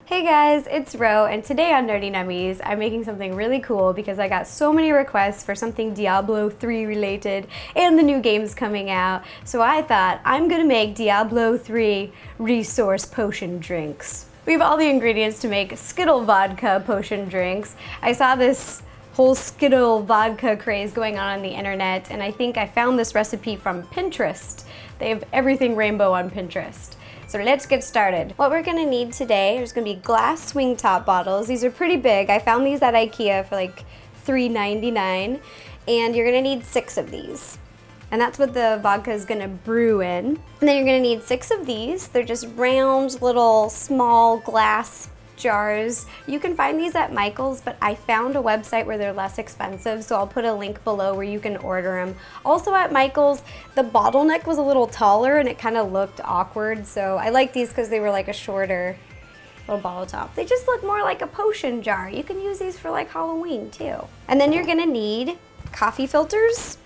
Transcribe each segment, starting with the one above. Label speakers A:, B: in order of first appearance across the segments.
A: Hey guys, it's Ro, and today on Nerdy Nummies, I'm making something really cool because I got so many requests for something Diablo 3 related and the new game's coming out. So I thought I'm gonna make Diablo 3 resource potion drinks. We have all the ingredients to make Skittle Vodka Potion Drinks. I saw this whole Skittle vodka craze going on the internet, and I think I found this recipe from Pinterest. They have everything rainbow on Pinterest. So let's get started. What we're gonna need today, there's gonna be glass swing top bottles. These are pretty big. I found these at IKEA for like $3.99, and you're gonna need 6 of these. And that's what the vodka is gonna brew in. And then you're gonna need 6 of these. They're just round, little, small glass jars. You can find these at Michael's, but I found a website where they're less expensive, so I'll put a link below where you can order them. Also at Michael's, the bottleneck was a little taller and it kind of looked awkward, so I like these because they were like a shorter little bottle top. They just look more like a potion jar. You can use these for like Halloween too. And then you're gonna need coffee filters,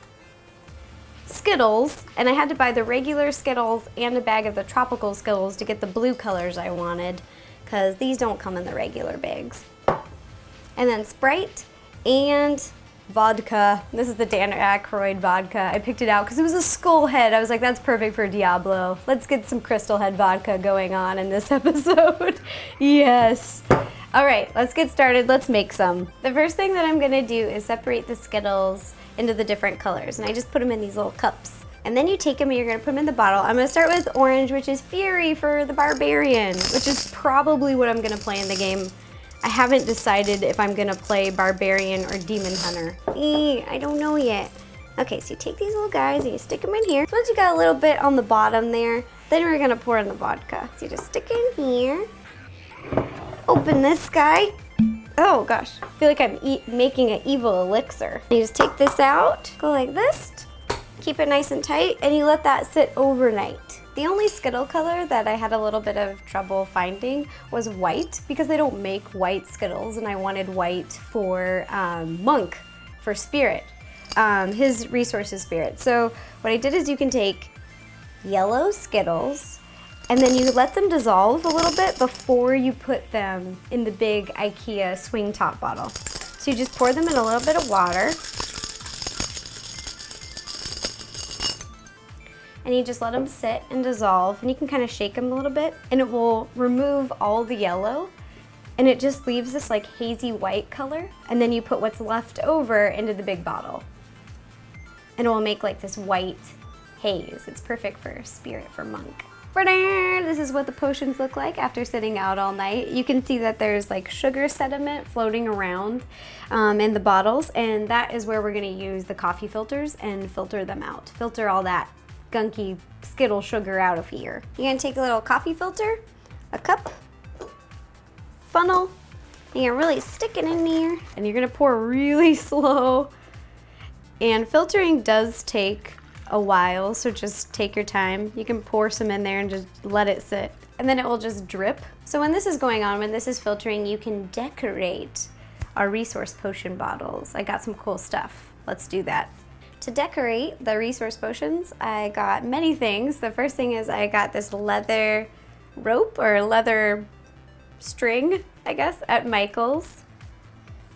A: Skittles, and I had to buy the regular Skittles and a bag of the tropical Skittles to get the blue colors I wanted, because these don't come in the regular bags. And then Sprite and vodka. This is the Dan Aykroyd vodka. I picked it out because it was a skull head. I was like, that's perfect for Diablo. Let's get some crystal head vodka going on in this episode. Yes. All right, let's get started. Let's make some. The first thing that I'm gonna do is separate the Skittles into the different colors, and I just put them in these little cups. And then you take them and you're gonna put them in the bottle. I'm gonna start with orange, which is Fury for the Barbarian, which is probably what I'm gonna play in the game. I haven't decided if I'm gonna play Barbarian or Demon Hunter. I don't know yet. Okay, so you take these little guys and you stick them in here. Once you got a little bit on the bottom there, then we're gonna pour in the vodka. So you just stick it in here. Open this guy. Oh gosh, I feel like I'm making an evil elixir. You just take this out, go like this. Keep it nice and tight, and you let that sit overnight. The only Skittle color that I had a little bit of trouble finding was white, because they don't make white Skittles, and I wanted white for Monk, for Spirit. His resource is Spirit. So what I did is you can take yellow Skittles, and then you let them dissolve a little bit before you put them in the big IKEA swing top bottle. So you just pour them in a little bit of water, and you just let them sit and dissolve, and you can kind of shake them a little bit, and it will remove all the yellow, and it just leaves this like hazy white color, and then you put what's left over into the big bottle, and it will make like this white haze. It's perfect for Spirit, for Monk. This is what the potions look like after sitting out all night. You can see that there's like sugar sediment floating around in the bottles, and that is where we're gonna use the coffee filters and filter them out. Filter all that gunky Skittle sugar out of here. You're gonna take a little coffee filter, a cup, funnel, and you're really stick it in there, and you're gonna pour really slow. And filtering does take a while, so just take your time. You can pour some in there and just let it sit, and then it will just drip. So when this is going on, when this is filtering, you can decorate our resource potion bottles. I got some cool stuff. Let's do that. To decorate the resource potions, I got many things. The first thing is I got this leather rope or leather string, I guess, at Michael's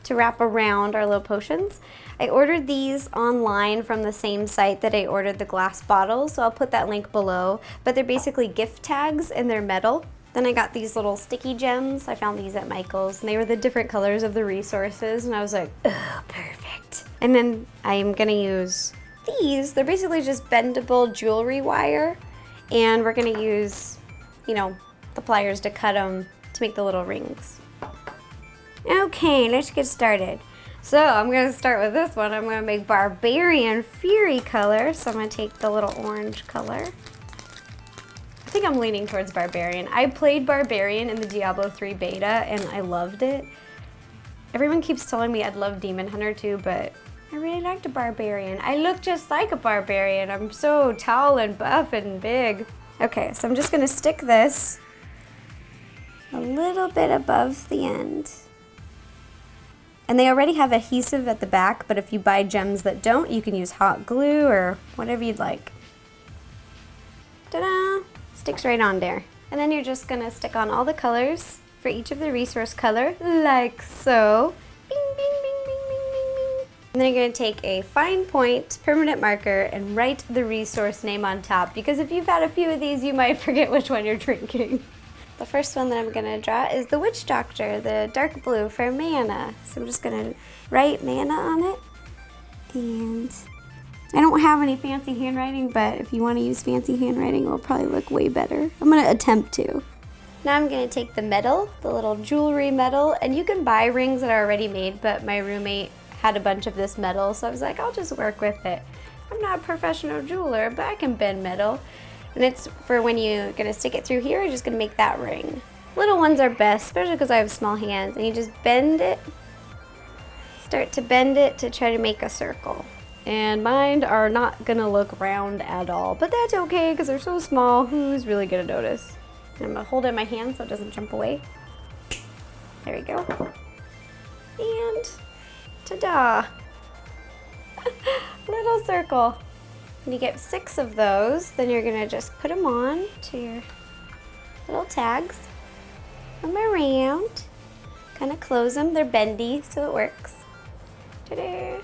A: to wrap around our little potions. I ordered these online from the same site that I ordered the glass bottles, so I'll put that link below. But they're basically gift tags and they're metal. Then I got these little sticky gems. I found these at Michael's, and they were the different colors of the resources, and I was like, oh, perfect. And then I'm gonna use these. They're basically just bendable jewelry wire, and we're gonna use, the pliers to cut them to make the little rings. Okay, let's get started. So I'm gonna start with this one. I'm gonna make Barbarian Fury color. So I'm gonna take the little orange color. I think I'm leaning towards Barbarian. I played Barbarian in the Diablo 3 beta, and I loved it. Everyone keeps telling me I'd love Demon Hunter too, but I really liked a Barbarian. I look just like a Barbarian. I'm so tall and buff and big. Okay, so I'm just gonna stick this a little bit above the end. And they already have adhesive at the back, but if you buy gems that don't, you can use hot glue or whatever you'd like. Ta-da! Sticks right on there. And then you're just gonna stick on all the colors for each of the resource color, like so. Bing, bing, bing, bing, bing, bing, bing. And then you're going to take a fine point permanent marker and write the resource name on top, because if you've had a few of these, you might forget which one you're drinking. The first one that I'm going to draw is the Witch Doctor, the dark blue for mana. So I'm just going to write mana on it. And I don't have any fancy handwriting, but if you want to use fancy handwriting, it will probably look way better. I'm going to attempt to. Now I'm going to take the medal, the little jewelry medal, and you can buy rings that are already made, but my roommate had a bunch of this metal, so I was like, I'll just work with it. I'm not a professional jeweler, but I can bend metal. And it's for when you're going to stick it through here, you're just going to make that ring. Little ones are best, especially because I have small hands, and you just bend it, start to bend it to try to make a circle. And mine are not going to look round at all, but that's okay because they're so small, who's really going to notice? And I'm going to hold it in my hand so it doesn't jump away. There we go. And ta-da! Little circle. When you get 6 of those, then you're going to just put them on to your little tags. Put them around. Kind of close them. They're bendy, so it works. Ta-da!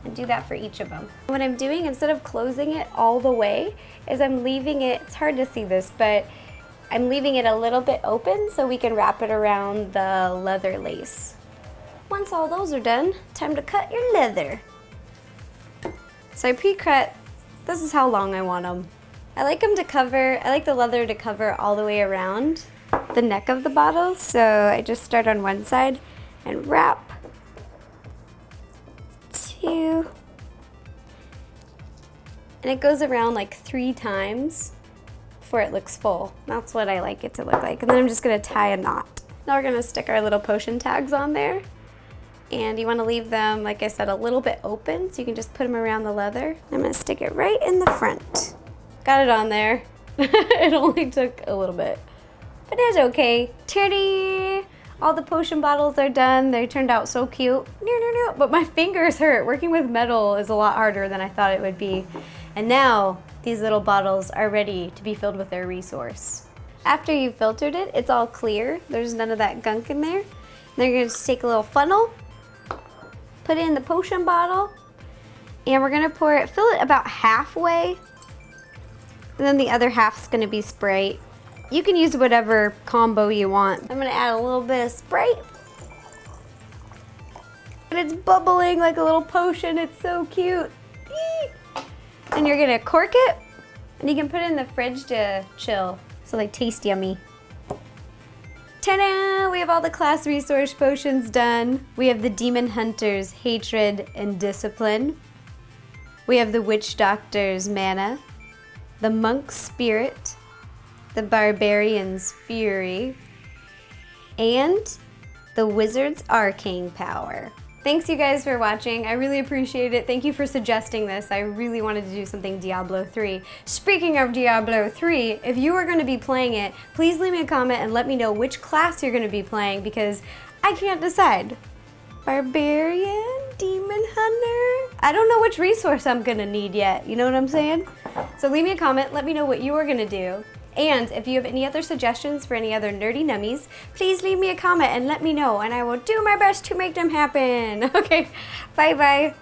A: And do that for each of them. What I'm doing, instead of closing it all the way, is I'm leaving it, it's hard to see this, but I'm leaving it a little bit open so we can wrap it around the leather lace. Once all those are done, time to cut your leather. So I pre-cut, this is how long I want them. I like the leather to cover all the way around the neck of the bottle, so I just start on one side and wrap 2, and it goes around like 3 times before it looks full. That's what I like it to look like. And then I'm just gonna tie a knot. Now we're gonna stick our little potion tags on there. And you wanna leave them, like I said, a little bit open so you can just put them around the leather. I'm gonna stick it right in the front. Got it on there. It only took a little bit, but it's okay. Ta-da! All the potion bottles are done. They turned out so cute. But my fingers hurt. Working with metal is a lot harder than I thought it would be. And now these little bottles are ready to be filled with their resource. After you've filtered it, it's all clear. There's none of that gunk in there. Then you're gonna just take a little funnel, put it in the potion bottle, and we're gonna fill it about halfway. And then the other half's gonna be Sprite. You can use whatever combo you want. I'm gonna add a little bit of Sprite. And it's bubbling like a little potion. It's so cute. Eee! And you're gonna cork it, and you can put it in the fridge to chill, so they taste yummy. Ta-da! We have all the class resource potions done. We have the Demon Hunter's Hatred and Discipline. We have the Witch Doctor's Mana, the Monk's Spirit, the Barbarian's Fury, and the Wizard's Arcane Power. Thanks you guys for watching. I really appreciate it. Thank you for suggesting this. I really wanted to do something Diablo 3. Speaking of Diablo 3, if you are going to be playing it, please leave me a comment and let me know which class you're going to be playing, because I can't decide. Barbarian? Demon Hunter? I don't know which resource I'm going to need yet. You know what I'm saying? So leave me a comment. Let me know what you are going to do. And if you have any other suggestions for any other nerdy nummies, please leave me a comment and let me know, and I will do my best to make them happen. Okay, bye-bye.